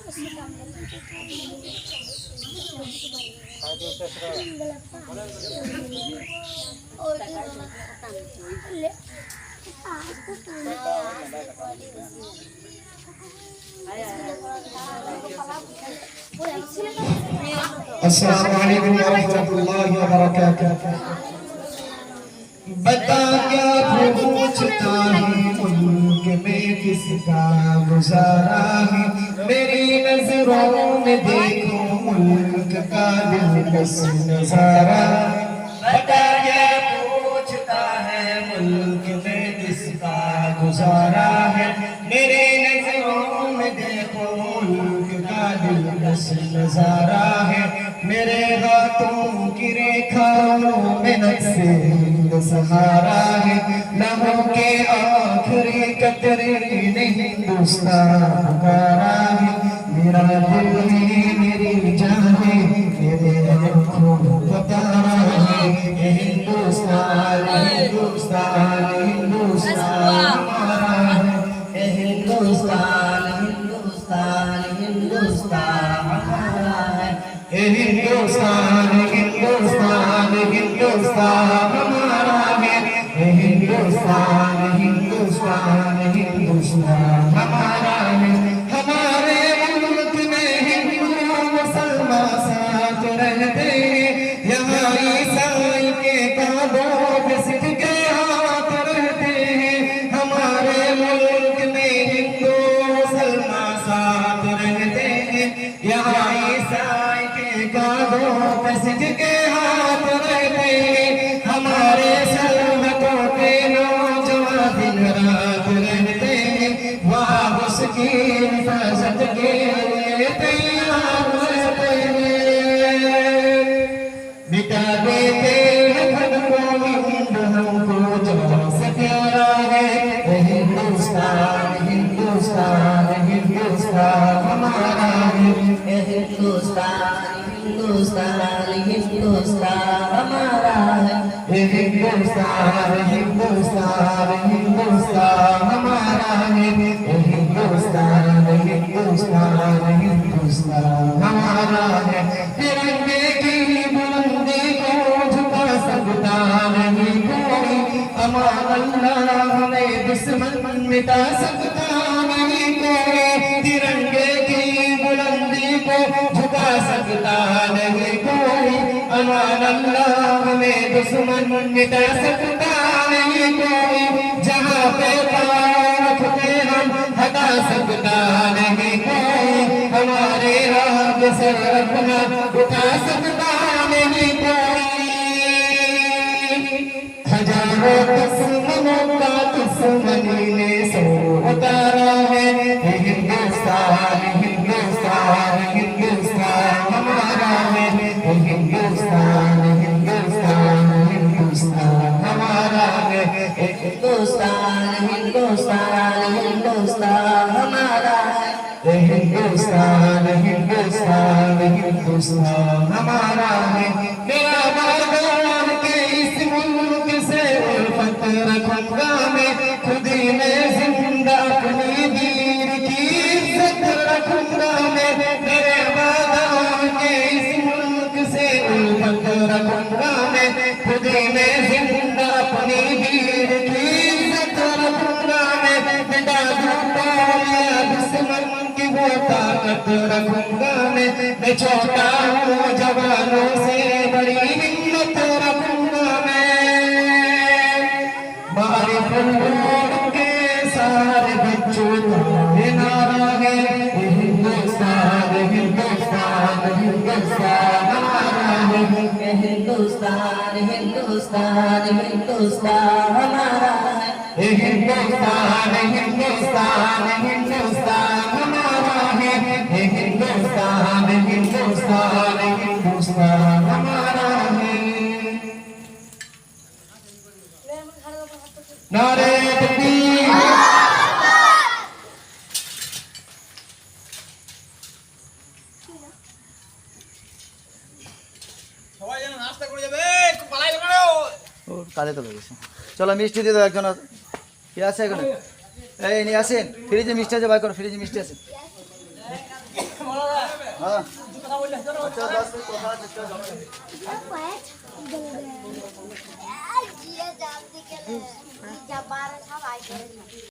अस्सलामु अलैकुम व रहमतुल्लाहि व बरकातुहू। बता क्या पूछता है मुल्क में किसका गुजारा है, मेरी नजरों में देखो मुल्क का दिलकश नजारा। बता क्या पूछता है मुल्क में किसका गुजारा है, मेरे नजरों में देखो मुल्क का दिलकश नजारा है। मेरे हाथों की रेखाओं में नक्शे सहारा है, लहरों के आखिरी कतरे ने हिंदुस्तान पुकारा है। मेरा दिल है मेरी जान है मेरे आँखों बता रहा है, ये हिंदुस्तान हिंदुस्तान हिंदुस्तान हमारा है, ये हिंदुस्तान हिंदुस्तान हिंदुस्तान हमारा है, ये हिंदुस्तान हिंदुस्तान हिंदुस्तान हमारा है, ये हिंदुस्तान हिंदुस्तान हिंदुस्तान हमारा है। हमारे मुल्क में हिंदू मुसलमान साथ रहते हैं, यहाँ ईसाई के काबों पे सिख के हाथ रहते हैं। हमारे मुल्क में हिंदू मुसलमान साथ रहते हैं, यहाँ ईसाई के काबों पे सिख के हाथ रहते हैं। हमारे सरहदों पे नौजवान दिन रात रहते हैं, वहाँ उसकी हिफाजत के लिए तैयार रहते हैं। मिटा देते हैं धन को हिंद हमको जान से प्यारा है, हिंदुस्तान हिंदुस्तान हिंदुस्तान हमारा है, हिंदुस्तान हिंदुस्तान हिंदुस्तान हमारा है, हिंदुस्तान हिंदुस्तान हिंदुस्तान हमारा है, हिंदुस्तान हिंदुस्तान हिंदुस्तान हमारा है। तिरंगे की बुलंदी को झुका सकता नहीं कोई, अमान अल्लाह हमें दुश्मन मिटा सकता नहीं कोई। तिरंगे की बुलंदी को झुका सकता नहीं कोई, अमान अल्लाह हमें दुश्मन मिटा सकता नहीं कोई। जहाँ पे पाँव रखते हम हटा सकता नहीं कोई, हमारे राह से अपना उठा सकता नहीं कोई। हजारों दुश्मनों का दुश्मनी ने सो उतारा है, हिंदुस्तान हिंदुस्तान हिंदुस्तान हमारा है, हिंदुस्तान हिंदुस्तान हिंदुस्तान हमारा है, हिंदुस्तान हिंदुस्तान हिंदुस्तान हमारा है, हिंदुस्तान हिंदुस्तान हिंदुस्तान हमारा है। मेरा भगवान के इस मुल्क से उल्फत रखूंगा मैं, खुदी में जिंदा अपनी दीन की इज्जत रखूंगा मैं। मेरे भगवान के इस मुल्क से उल्फत रखूंगा मैं, खुदी में जिंदा अपनी दीन की इज्जत रखूंगा मैं। बेटा दूंगा दुश्मन की वो ताकत रखूंगा मैं छोटा हूँ जवानों से बड़ी हिम्मत रखूंगा मैं। मारे फुलवाड़ के सारे बच्चों का नारा है, हिंदुस्तान हिंदुस्तान हिंदुस्तान हमारा है, हिंदुस्तान हिंदुस्तान हिंदुस्तान हमारा है, हिंदुस्तान हिंदुस्तान हिंदुस्तान हमारा है, हिंदुस्तान हिंदुस्तान हिंदुस्तान हमारा है। नारे तकबीर। সবাই যেন নাস্তা করে যাবে, একটু পালাই করো। ও কাজে তো লেগেছে। চলো মিষ্টি দিয়ে দাও একজন। কি আছে এখানে? এই নিয়ে আসেন, ফ্রিজে মিষ্টি আছে, বাই করো, ফ্রিজে মিষ্টি আছে। হ্যাঁ আচ্ছা 10 মিনিট কথা চেষ্টা জমা জিয়া জানতে গেলে যা 12 সব আইসা